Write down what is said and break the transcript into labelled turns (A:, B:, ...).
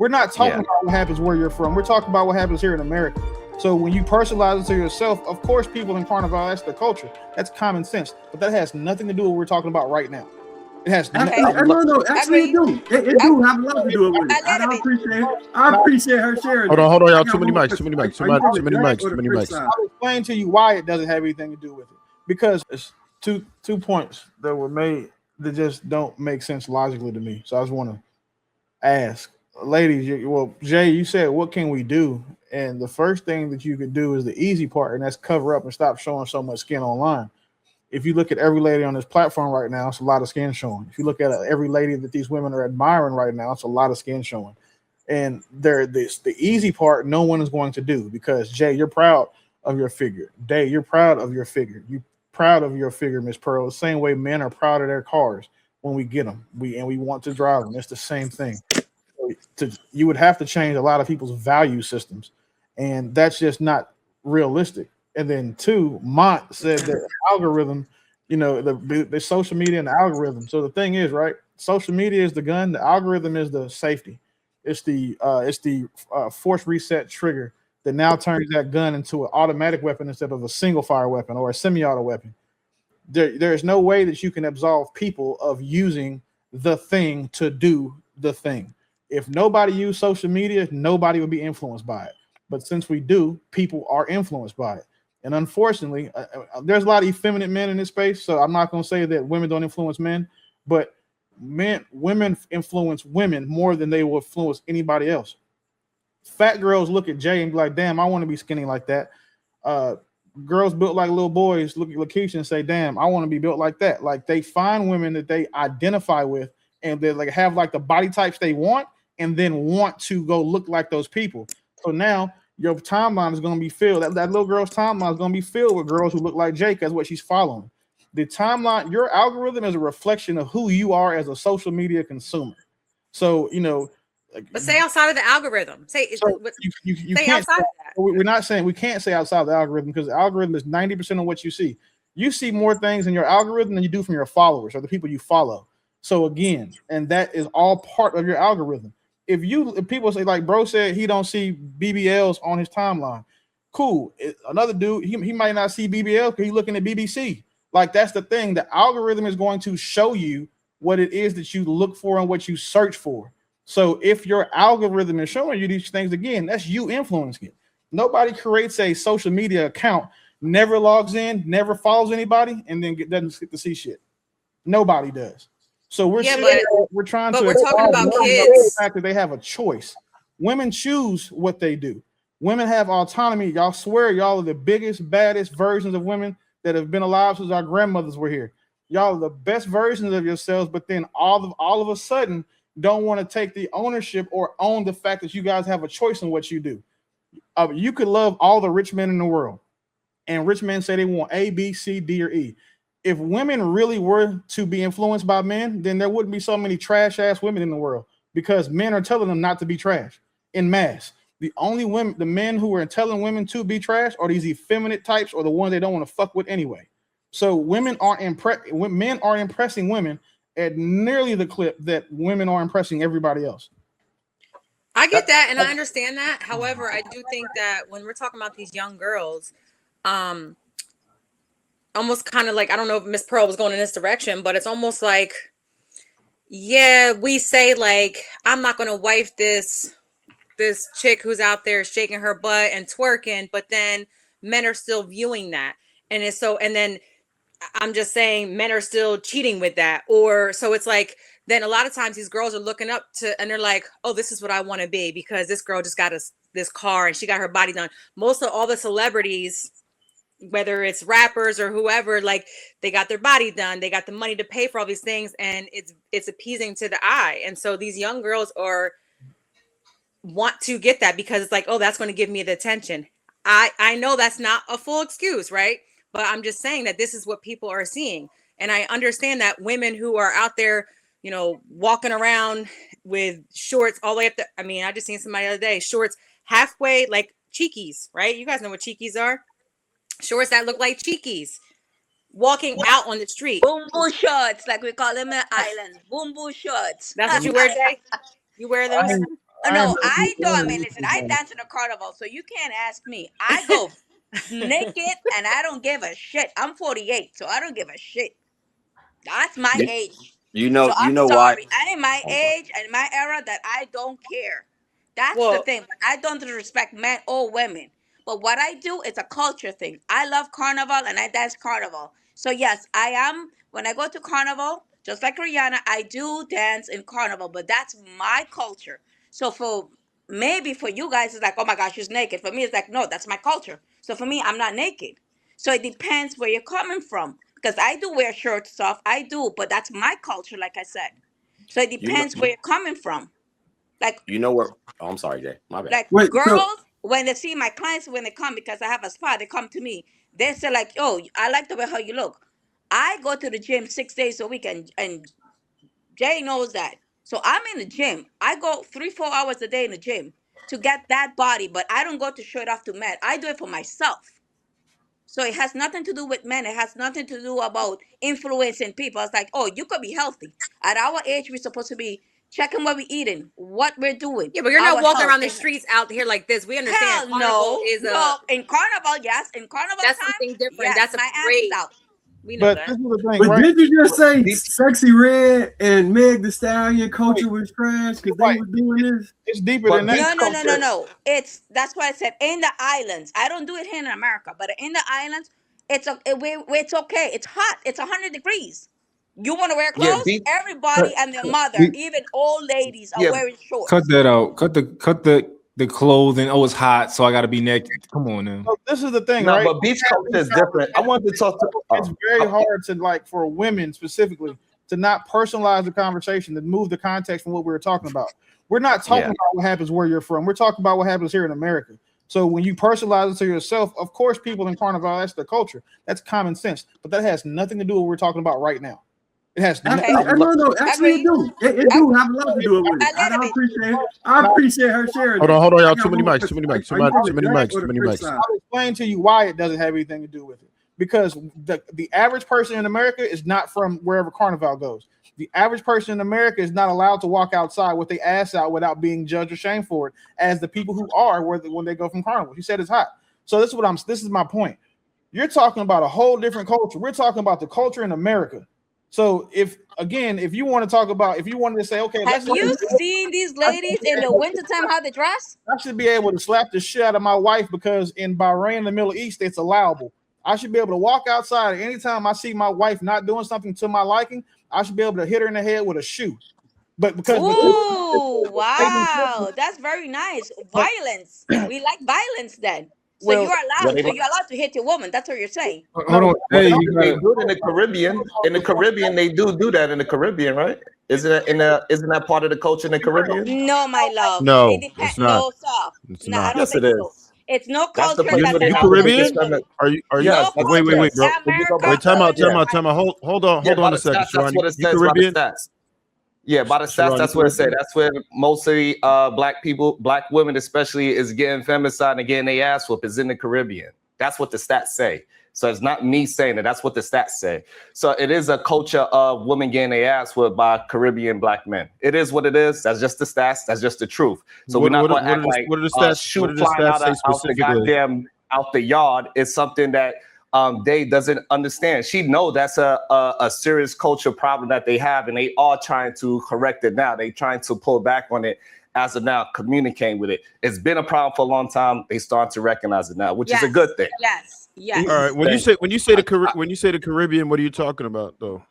A: We're not talking about what happens where you're from. We're talking about what happens here in America. So when you personalize it to yourself, of course, people in Carnival, that's their culture. That's common sense. But that has nothing to do with what we're talking about right now. It has
B: no, actually, it do. It do have a lot to do with it. I appreciate her sharing.
C: Hold on, y'all. Too many mics.
A: I'll explain to you why it doesn't have anything to do with it. Because it's two points that were made that just don't make sense logically to me. So I just want to ask, ladies. Jay, you said, what can we do? And the first thing that you could do is the easy part, and that's cover up and stop showing so much skin online. If you look at every lady on this platform right now, it's a lot of skin showing. If you look at every lady that these women are admiring right now, it's a lot of skin showing. And the easy part, no one is going to do, because Jay, you're proud of your figure. Day, you're proud of your figure. You proud of your figure, Miss Pearl. The same way men are proud of their cars when we get them. We want to drive them. It's the same thing. You would have to change a lot of people's value systems, and that's just not realistic. And then two, Mont said that algorithm, the social media and the algorithm. So the thing is, right, social media is the gun, the algorithm is the safety. It's the force reset trigger that now turns that gun into an automatic weapon instead of a single fire weapon or a semi-auto weapon. There is no way that you can absolve people of using the thing to do the thing. If nobody used social media, nobody would be influenced by it. But since we do, people are influenced by it. And unfortunately, there's a lot of effeminate men in this space. So I'm not going to say that women don't influence men, but women influence women more than they will influence anybody else. Fat girls look at Jay and be like, damn, I want to be skinny like that. Girls built like little boys look at Lakeisha and say, damn, I want to be built like that. Like, they find women that they identify with, and they like have like the body types they want, and then want to go look like those people. So now your timeline is going to be filled. That little girl's timeline is going to be filled with girls who look like Jake. That's what she's following. The timeline, your algorithm is a reflection of who you are as a social media consumer. So,
D: but say outside of the algorithm. Say
A: you can't outside of that. We're not saying we can't say outside of the algorithm, because the algorithm is 90% of what you see. You see more things in your algorithm than you do from your followers or the people you follow. So again, and that is all part of your algorithm. If people say, like bro said, he don't see BBLs on his timeline, cool. Another dude, he might not see BBL because he's looking at BBC. Like, that's the thing. The algorithm is going to show you what it is that you look for and what you search for. So if your algorithm is showing you these things, again, that's you influencing it. Nobody creates a social media account, never logs in, never follows anybody, and then doesn't get to see shit. Nobody does. So we're trying to
D: we're talking about kids.
A: The fact that they have a choice. Women choose what they do. Women have autonomy. Y'all swear y'all are the biggest, baddest versions of women that have been alive since our grandmothers were here. Y'all are the best versions of yourselves, but then all of a sudden don't want to take the ownership or own the fact that you guys have a choice in what you do. You could love all the rich men in the world, and rich men say they want A, B, C, D, or E. If women really were to be influenced by men, then there wouldn't be so many trash ass women in the world, because men are telling them not to be trash in mass. The men who are telling women to be trash are these effeminate types, or the ones they don't want to fuck with anyway. So men are impressing women at nearly the clip that women are impressing everybody else.
D: I get that, and I understand that. However, I do think that when we're talking about these young girls, almost kind of like, I don't know if Miss Pearl was going in this direction, but it's almost like, yeah, we say like, I'm not going to wife this chick who's out there shaking her butt and twerking, but then men are still viewing that. And then I'm just saying men are still cheating with that. Or so it's like, then a lot of times these girls are looking up to, and they're like, oh, this is what I want to be, because this girl just got this car and she got her body done. Most of all the celebrities, whether it's rappers or whoever, like, they got their body done, they got the money to pay for all these things, and it's appeasing to the eye. And so these young girls want to get that because it's like, oh, that's going to give me the attention. I know that's not a full excuse, right? But I'm just saying that this is what people are seeing. And I understand that women who are out there, walking around with shorts all the way up to, I just seen somebody the other day, shorts halfway, like cheekies, right? You guys know what cheekies are? Shorts that look like cheekies, walking out on the street.
E: Boom boom shorts, like we call them in the islands. Boom boom shorts.
D: That's what you wear, Jay? You wear those?
C: No, I don't. I mean, listen, I dance in a carnival, so you can't ask me. I go naked and I don't give a shit. I'm 48, so I don't give a shit. That's my age.
E: You
C: So
E: know,
C: I'm
E: why?
C: sorry. I'm in my age and my era that I don't care. That's the thing. I don't respect men or women. But what I do is a culture thing. I love carnival and I dance carnival. So yes, I am. When I go to carnival, just like Rihanna, I do dance in carnival. But that's my culture. So for maybe for you guys, it's like, oh my gosh, she's naked. For me, it's like, no, that's my culture. So for me, I'm not naked. So it depends where you're coming from. Because I do wear short stuff. I do, but that's my culture, like I said. So it depends where you're coming from. Like,
E: You know where? Oh, I'm sorry, Jay. My bad.
C: like
B: Wait,
C: girls, when they see my clients, when they come, because I have a spa, they come to me. They say like, "Oh, I like the way how you look." I go to the gym 6 days a week, and Jay knows that. So I'm in the gym. I go 3-4 hours a day in the gym to get that body, but I don't go to show it off to men. I do it for myself. So it has nothing to do with men. It has nothing to do about influencing people. It's like, oh, you could be healthy. At our age, we're supposed to be checking what we're eating, what we're doing.
D: Yeah, but you're not walking around the
C: health.
D: streets out here like this. We understand.
C: Hell
D: Carnival
C: no.
D: is
C: No, in carnival, yes. In carnival
D: that's
C: time,
D: something different.
C: yes,
D: That's a
C: my ass
D: parade.
C: is out.
D: We know
A: But
D: that.
A: this is the thing,
B: But
A: right?
B: did you just say Sexy Red and Meg the Stallion culture was trash because they were doing this?
A: It's deeper than that.
C: No. That's why I said in the islands. I don't do it here in America, but in the islands, it's okay. It's hot. It's 100 degrees. You want to wear clothes? Everybody and their mother, even old ladies, are wearing shorts.
F: Cut that out. Cut the clothing. Oh, it's hot, so I gotta be naked. Come on now.
A: So this is the thing,
E: No,
A: right?
E: but beach culture is different. I wanted to talk to.
A: It's very hard to, like, for women specifically to not personalize the conversation, to move the context from what we were talking about. We're not talking about what happens where you're from. We're talking about what happens here in America. So when you personalize it to yourself, of course, people in Carnival, that's the culture. That's common sense. But that has nothing to do with what we're talking about right now. It has
B: No, actually, it do. It do have a lot to do with it. I appreciate her sharing.
G: Hold on, y'all. Too many mics. Too many mics.
A: I'll explain to you why it doesn't have anything to do with it. Because the average person in America is not from wherever Carnival goes. The average person in America is not allowed to walk outside with their ass out without being judged or shamed for it, as the people who are when they go from Carnival. He said it's hot. So this is my point. You're talking about a whole different culture. We're talking about the culture in America. So if you want to talk about, if you wanted to say, okay,
C: have you seen these ladies in the wintertime how they dress?
A: I should be able to slap the shit out of my wife because in Bahrain, in the Middle East, it's allowable. I should be able to walk outside anytime I see my wife not doing something to my liking. I should be able to hit her in the head with a shoe. But because
C: wow, that's very nice. Violence. We like violence then. So you're allowed. So you're allowed to hit your woman. That's what you're saying.
F: Hold on.
E: They do it in the Caribbean. In the Caribbean, they do that in the Caribbean, right? Isn't that part of the culture in the Caribbean?
C: No, my love.
G: No,
C: it depends.
G: it's not.
C: No, soft.
G: It's
C: no,
G: not.
C: I don't
E: Yes,
C: think
E: it is.
C: so. It's no
E: That's the
C: culture.
E: place where they
G: You
E: have the
G: Caribbean?
E: biggest
G: Are you?
E: Yes,
G: Wait, bro.
C: America,
G: Wait, time out. Hold on a second.
E: That's what it
G: You
E: says by the
G: Caribbean?
E: stats. Yeah, by the stats, that's what it says. That's where mostly black women especially, is getting femicide and getting their ass whooped, is in the Caribbean. That's what the stats say. So it's not me saying that. That's what the stats say. So it is a culture of women getting their ass whooped by Caribbean black men. It is what it is. That's just the stats. That's just the truth. So we're not going to act like shoe flying out the yard is something that Day doesn't understand. She know that's a serious culture problem that they have, and they are trying to correct it now. They trying to pull back on it as of now, communicating with it. It's been a problem for a long time. They start to recognize it now, which is a good thing.
C: Yes.
G: All right. When you say the Caribbean, what are you talking about though?